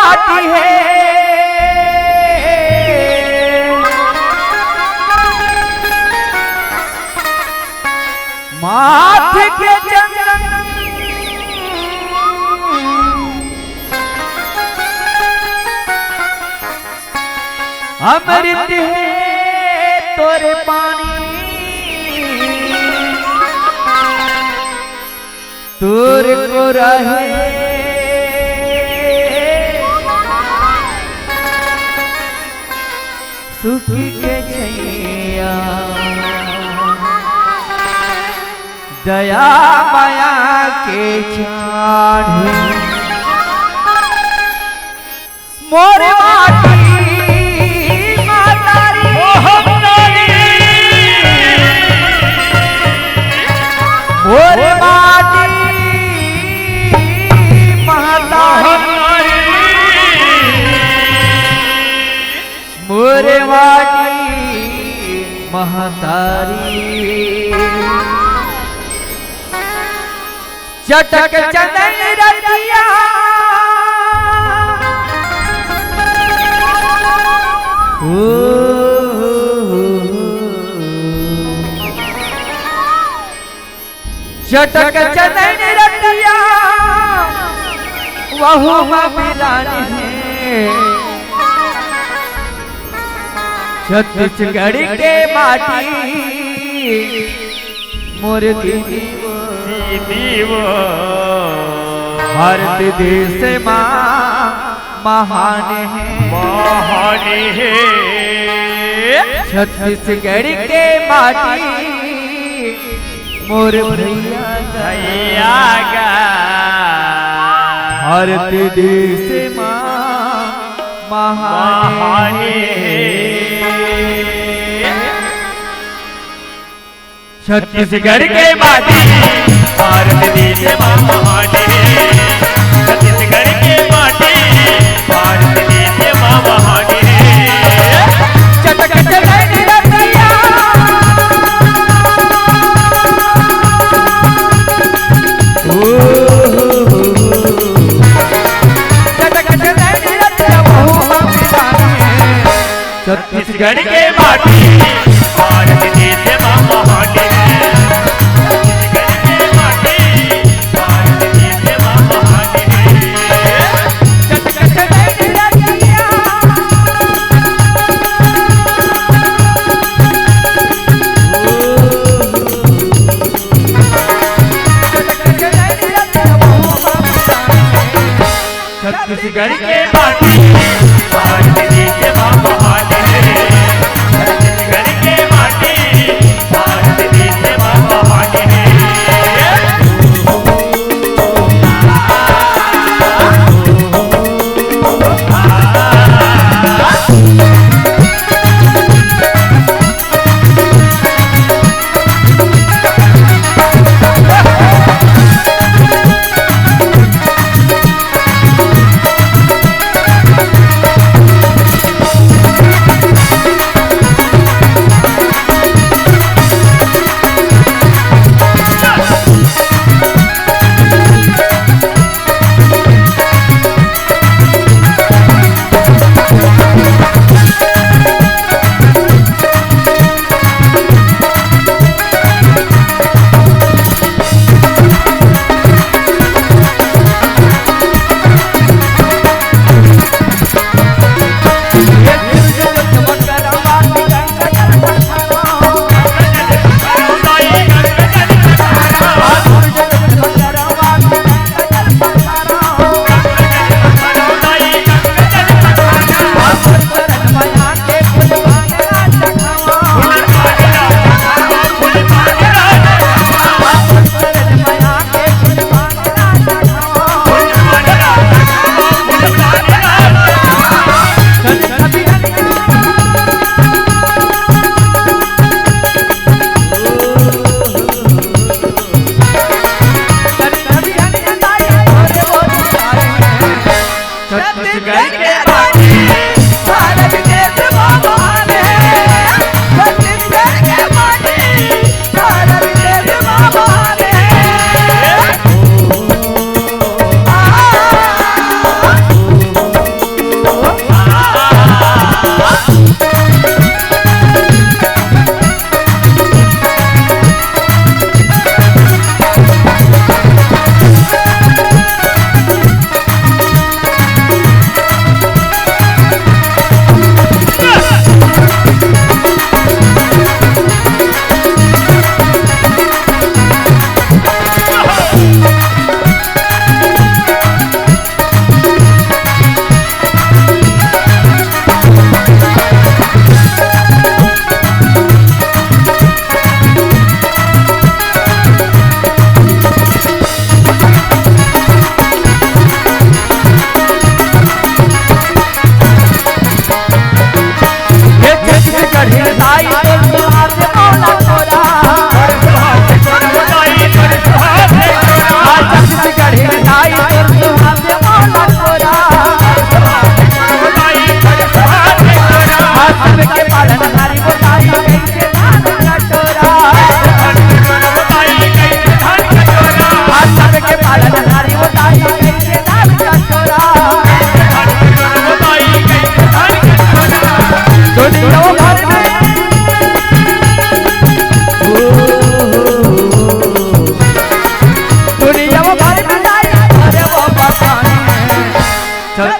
माटी है माथे के चंदन अमृत है तोरे पानी तोर को रहे सुख के छैया दया माया के छाड़ मोर माटी मातारी मोर माटी महतारी मोर माटी महतारी चटक चंदन रतिया चटक चंदन रतिया वहु मिलान है छत्तीसगढ़ के माटी मोर दीदी भारत देश महान है छत्तीसगढ़ के माटी मोर भैया गा भारत देश महान छत्तीसगढ़ के माटी भारत देश महान छत्तीसगढ़ के माटी भारत देश महान चटक चंदन रतिया चटक चंदन रतिया छत्तीसगढ़ के माटी भारत देश महान छत्तीसगढ़ के माटी भारत देश महान छत्तीसगढ़ के माटी भारत देश महान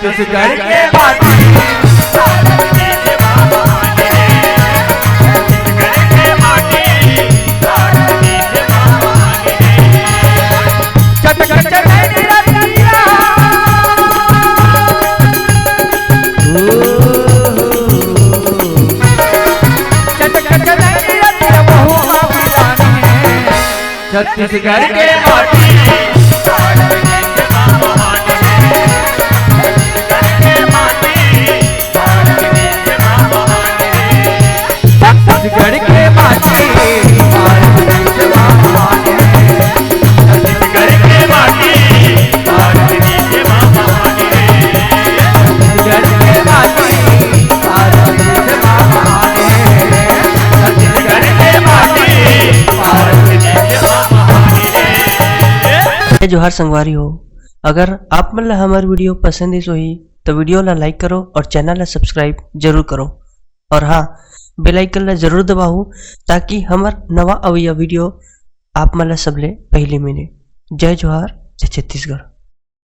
छत्तीसगढ़ के माटी भारत देश माँ महान है। छत्तीसगढ़ के माटी भारत देश माँ महान है। चट चट चट रतिया छत्तीसगढ़ के माटी भारत देश माँ महान है। छत्तीसगढ़ के माटी भारत देश माँ महान है। छत्तीसगढ़ के माटी भारत देश माँ महान है। छत्तीसगढ़ के माटी भारत देश माँ महान है। छत्तीसगढ़ के माटी भारत देश माँ महान है। छत्तीसगढ़ के माटी भारत देश माँ महान है। जोहार संगवारी हो, अगर आप मन ला हमार वीडियो पसंद है सोही तो वीडियो ला लाइक करो और चैनल ला सब्सक्राइब जरूर करो। और हाँ, बेल आइकन ला जरूर दबाओ ताकि हमार नवा अवैया वीडियो आप मन ला सबले पहले मिले। जय जोहार, जय छत्तीसगढ़।